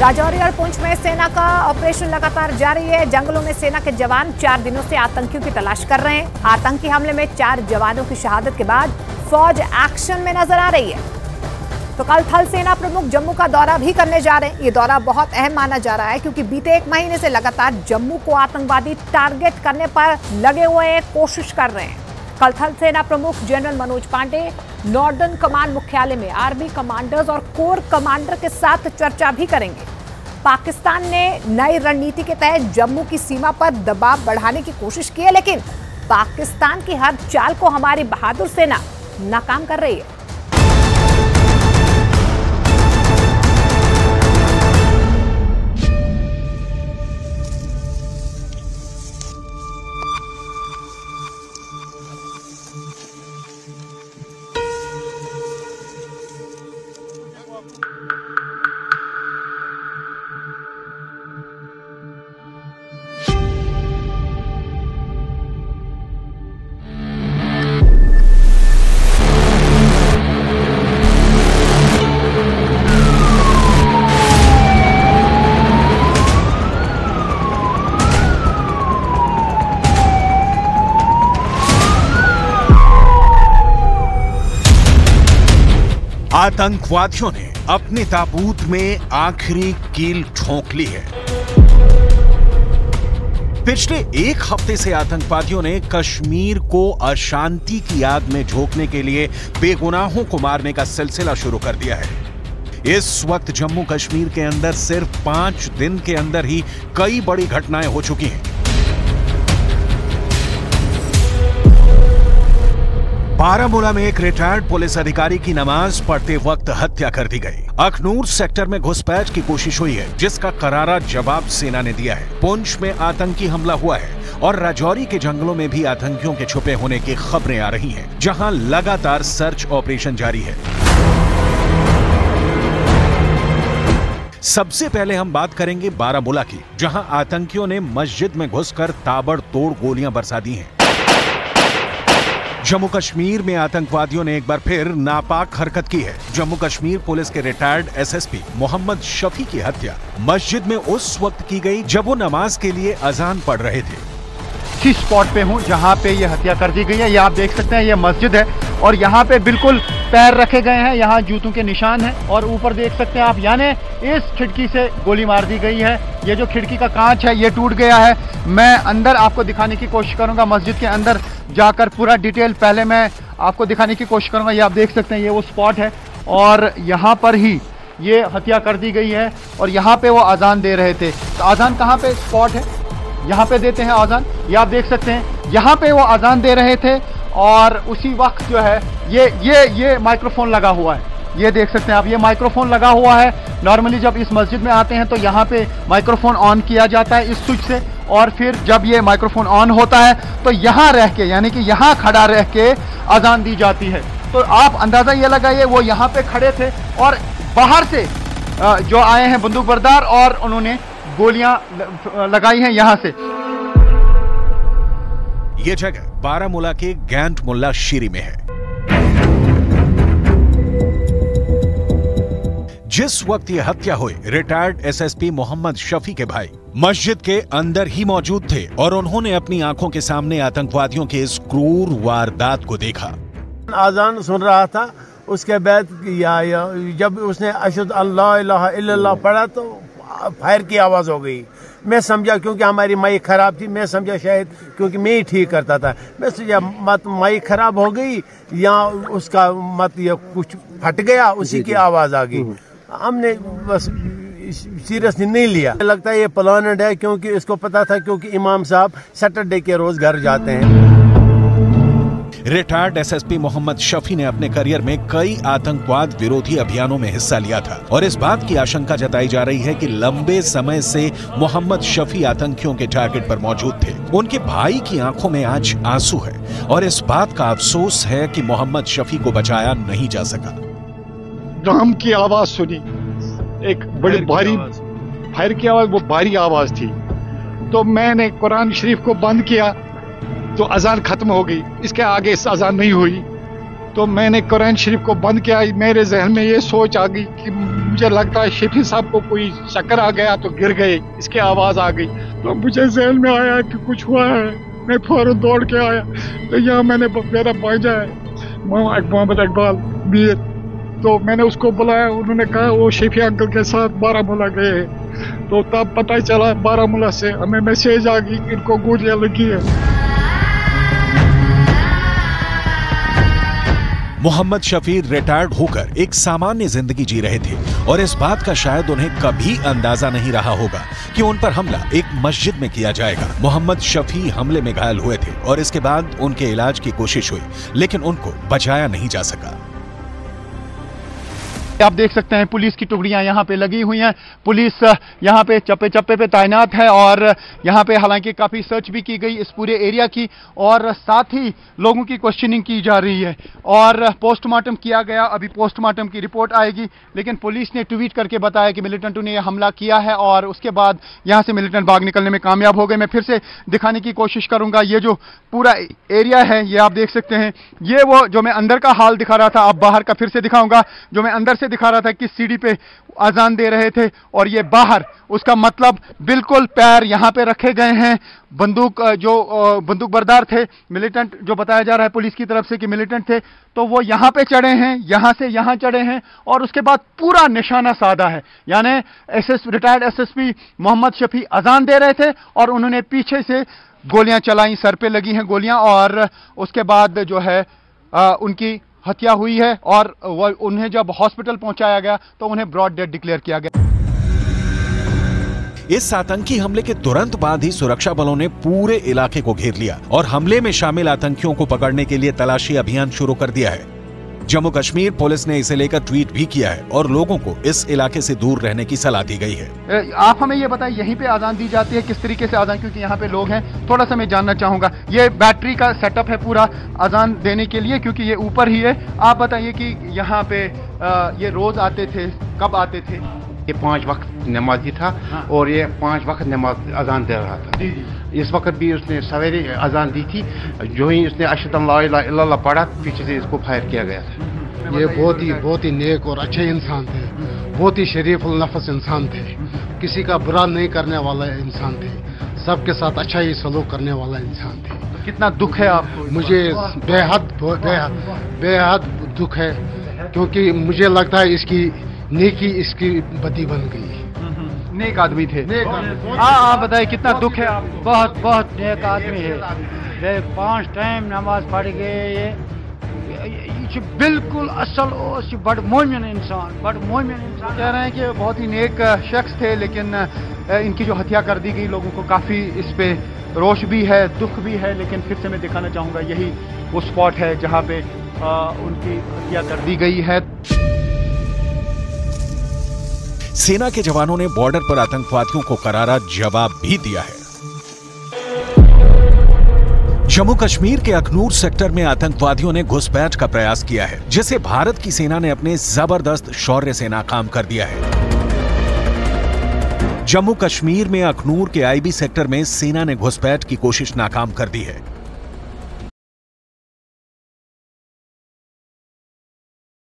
राजौरी और पुंछ में सेना का ऑपरेशन लगातार जारी है। जंगलों में सेना के जवान 4 दिनों से आतंकियों की तलाश कर रहे हैं। आतंकी हमले में 4 जवानों की शहादत के बाद फौज एक्शन में नजर आ रही है। तो कल थल सेना प्रमुख जम्मू का दौरा भी करने जा रहे हैं। ये दौरा बहुत अहम माना जा रहा है क्योंकि बीते 1 महीने से लगातार जम्मू को आतंकवादी टारगेट करने पर लगे हुए कोशिश कर रहे हैं। कल थल सेना प्रमुख general Manoj Pande northern command मुख्यालय में आर्मी कमांडर्स और कोर कमांडर के साथ चर्चा भी करेंगे। पाकिस्तान ने नई रणनीति के तहत जम्मू की सीमा पर दबाव बढ़ाने की कोशिश की है, लेकिन पाकिस्तान की हर चाल को हमारी बहादुर सेना नाकाम कर रही है। आतंकवादियों ने अपने ताबूत में आखिरी कील ठोंक ली है। पिछले 1 हफ्ते से आतंकवादियों ने कश्मीर को अशांति की आग में झोंकने के लिए बेगुनाहों को मारने का सिलसिला शुरू कर दिया है। इस वक्त जम्मू कश्मीर के अंदर सिर्फ 5 दिन के अंदर ही कई बड़ी घटनाएं हो चुकी हैं। बारामूला में एक रिटायर्ड पुलिस अधिकारी की नमाज पढ़ते वक्त हत्या कर दी गई। अखनूर सेक्टर में घुसपैठ की कोशिश हुई है, जिसका करारा जवाब सेना ने दिया है। पुंछ में आतंकी हमला हुआ है और राजौरी के जंगलों में भी आतंकियों के छुपे होने की खबरें आ रही हैं, जहां लगातार सर्च ऑपरेशन जारी है। सबसे पहले हम बात करेंगे बारामूला की, जहां आतंकियों ने मस्जिद में घुसकर ताबड़तोड़ गोलियां बरसा दी हैं। जम्मू कश्मीर में आतंकवादियों ने एक बार फिर नापाक हरकत की है। जम्मू कश्मीर पुलिस के रिटायर्ड एसएसपी मोहम्मद शफी की हत्या मस्जिद में उस वक्त की गई जब वो नमाज के लिए अजान पढ़ रहे थे। इसी स्पॉट पे हूँ जहाँ पे ये हत्या कर दी गई है। ये आप देख सकते हैं, ये मस्जिद है और यहाँ पे बिल्कुल पैर रखे गए हैं, यहाँ जूतों के निशान हैं और ऊपर देख सकते हैं आप, यानी इस खिड़की से गोली मार दी गई है। ये जो खिड़की का कांच है ये टूट गया है। मैं अंदर आपको दिखाने की कोशिश करूंगा, मस्जिद के अंदर जाकर पूरा डिटेल पहले मैं आपको दिखाने की कोशिश करूंगा। ये आप देख सकते हैं, ये वो स्पॉट है और यहाँ पर ही ये हत्या कर दी गई है और यहाँ पे वो अजान दे रहे थे। तो अजान कहाँ पे स्पॉट है, यहाँ पे देते हैं अजान। ये आप देख सकते हैं, यहाँ पे वो अजान दे रहे थे और उसी वक्त जो है ये माइक्रोफोन लगा हुआ है। ये देख सकते हैं आप, ये माइक्रोफोन लगा हुआ है। नॉर्मली जब इस मस्जिद में आते हैं तो यहाँ पे माइक्रोफोन ऑन किया जाता है इस स्विच से, और फिर जब ये माइक्रोफोन ऑन होता है तो यहाँ रह के, यानी कि यहाँ खड़ा रह के अजान दी जाती है। तो आप अंदाजा ये लगाइए, वो यहाँ पे खड़े थे और बाहर से जो आए हैं बंदूक बरदार और उन्होंने गोलियां लगाई हैं यहाँ से। ये जगह बारामूला के गैंट मुल्ला शीरी में है। जिस वक्त ये हत्या हुई, रिटायर्ड एसएसपी मोहम्मद शफी के भाई मस्जिद के अंदर ही मौजूद थे और उन्होंने अपनी आंखों के सामने आतंकवादियों के इस क्रूर वारदात को देखा। आजान सुन रहा था, उसके बाद जब उसने अशहदु अल्ला इलाहा इल्लल्लाह पढ़ा तो फायर की आवाज हो गई। मैं समझा, क्योंकि हमारी माइक खराब थी, मैं समझा शायद क्योंकि मैं ही ठीक करता था, मैं समझा मत माइक खराब हो गई या उसका मत ये कुछ फट गया, उसी की आवाज आ गई। हमने बस सीरियसली नहीं लिया। लगता है ये प्लानड है, क्योंकि इसको पता था, क्योंकि इमाम साहब सैटरडे के रोज घर जाते हैं। रिटायर्ड एसएसपी मोहम्मद शफी ने अपने करियर में कई आतंकवाद विरोधी अभियानों में हिस्सा लिया था और इस बात की आशंका जताई जा रही है कि लंबे समय से मोहम्मद शफी आतंकियों के टारगेट पर मौजूद थे। उनके भाई की आंखों में आज आंसू है और इस बात का अफसोस है कि मोहम्मद शफी को बचाया नहीं जा सका। ड्रम की आवाज सुनी, एक बड़ी भारी फायर की आवाज, वो भारी आवाज थी। तो मैंने कुरान शरीफ को बंद किया तो अजान खत्म हो गई, इसके आगे अजान नहीं हुई। तो मैंने कुरान शरीफ को बंद किया। मेरे जहन में ये सोच आ गई कि मुझे लगता है शफी साहब को कोई चक्कर आ गया तो गिर गए, इसकी आवाज़ आ गई। तो मुझे जहन में आया कि कुछ हुआ है। मैं फौरन दौड़ के आया तो यहाँ मैंने मेरा भांजा है मोहम्मद इकबाल मीर, तो मैंने उसको बुलाया। उन्होंने कहा वो शफी अंकल के साथ बारामूला गए हैं। तो तब पता चला बारामूला से हमें मैसेज आ गई कि इनको गोलियां लगी है। मोहम्मद शफी रिटायर्ड होकर एक सामान्य जिंदगी जी रहे थे और इस बात का शायद उन्हें कभी अंदाजा नहीं रहा होगा कि उन पर हमला एक मस्जिद में किया जाएगा। मोहम्मद शफी हमले में घायल हुए थे और इसके बाद उनके इलाज की कोशिश हुई, लेकिन उनको बचाया नहीं जा सका। आप देख सकते हैं पुलिस की टुकड़ियां यहाँ पे लगी हुई हैं। पुलिस यहाँ पे चप्पे चप्पे पे तैनात है और यहाँ पे हालांकि काफी सर्च भी की गई इस पूरे एरिया की और साथ ही लोगों की क्वेश्चनिंग की जा रही है और पोस्टमार्टम किया गया। अभी पोस्टमार्टम की रिपोर्ट आएगी, लेकिन पुलिस ने ट्वीट करके बताया कि मिलिटेंटों ने यह हमला किया है और उसके बाद यहाँ से मिलिटेंट भाग निकलने में कामयाब हो गए। मैं फिर से दिखाने की कोशिश करूंगा। ये जो पूरा एरिया है ये आप देख सकते हैं। ये वो जो मैं अंदर का हाल दिखा रहा था, अब बाहर का फिर से दिखाऊंगा। जो मैं अंदर से दिखा रहा था कि सीढ़ी पे अजान दे रहे थे और ये बाहर, उसका मतलब बिल्कुल पैर यहाँ पे रखे गए हैं। बंदूक जो बंदूक बरदार थे, मिलिटेंट जो बताया जा रहा है पुलिस की तरफ से कि मिलिटेंट थे, तो वो यहाँ पे चढ़े हैं, यहाँ से यहाँ चढ़े हैं और उसके बाद पूरा निशाना साधा है। यानी रिटायर्ड एसएसपी मोहम्मद शफी अजान दे रहे थे और उन्होंने पीछे से गोलियां चलाई, सर पे लगी हैं गोलियां और उसके बाद जो है उनकी हत्या हुई है और उन्हें जब हॉस्पिटल पहुंचाया गया तो उन्हें ब्रॉड डेड डिक्लेयर किया गया। इस आतंकी हमले के तुरंत बाद ही सुरक्षा बलों ने पूरे इलाके को घेर लिया और हमले में शामिल आतंकियों को पकड़ने के लिए तलाशी अभियान शुरू कर दिया है। जम्मू कश्मीर पुलिस ने इसे लेकर ट्वीट भी किया है और लोगों को इस इलाके से दूर रहने की सलाह दी गई है। आप हमें ये बताएं, यहीं पे आजान दी जाती है, किस तरीके से आजान, क्योंकि यहाँ पे लोग हैं, थोड़ा सा मैं जानना चाहूंगा। ये बैटरी का सेटअप है पूरा आजान देने के लिए, क्योंकि ये ऊपर ही है। आप बताइए कि यहाँ पे ये रोज आते थे, कब आते थे? ये 5 वक्त नमाजी था। हाँ। और ये 5 वक्त नमाज अजान दे रहा था। इस वक्त भी उसने सवेरे अजान दी थी। जो ही उसने अशहदु अल्ला इलाहा इल्लल्लाह पढ़ा, पीछे से इसको फायर किया गया था। ये बहुत ही नेक और अच्छे इंसान थे, बहुत ही शरीफ नफस इंसान थे, किसी का बुरा नहीं करने वाला इंसान थे, सबके साथ अच्छा ही सलूक करने वाला इंसान थे। तो कितना दुख है आपको? मुझे बेहद दुख है, क्योंकि मुझे लगता है इसकी नेकी इसकी बदी बन गई। नेक आदमी थे। हाँ, बताइए कितना दुख है आपको? बहुत नेक आदमी है। 5 टाइम नमाज पढ़ गए। ये बिल्कुल असल बड़ मोमिन इंसान कह रहे हैं कि बहुत ही नेक शख्स थे, लेकिन इनकी जो हत्या कर दी गई, लोगों को काफी इस पे रोष भी है, दुख भी है। लेकिन फिर से मैं दिखाना चाहूंगा, यही वो स्पॉट है जहाँ पे उनकी हत्या कर दी गई है। सेना के जवानों ने बॉर्डर पर आतंकवादियों को करारा जवाब भी दिया है। जम्मू कश्मीर के अखनूर सेक्टर में आतंकवादियों ने घुसपैठ का प्रयास किया है, जिसे भारत की सेना ने अपने जबरदस्त शौर्य से नाकाम कर दिया है। जम्मू कश्मीर में अखनूर के आईबी सेक्टर में सेना ने घुसपैठ की कोशिश नाकाम कर दी है।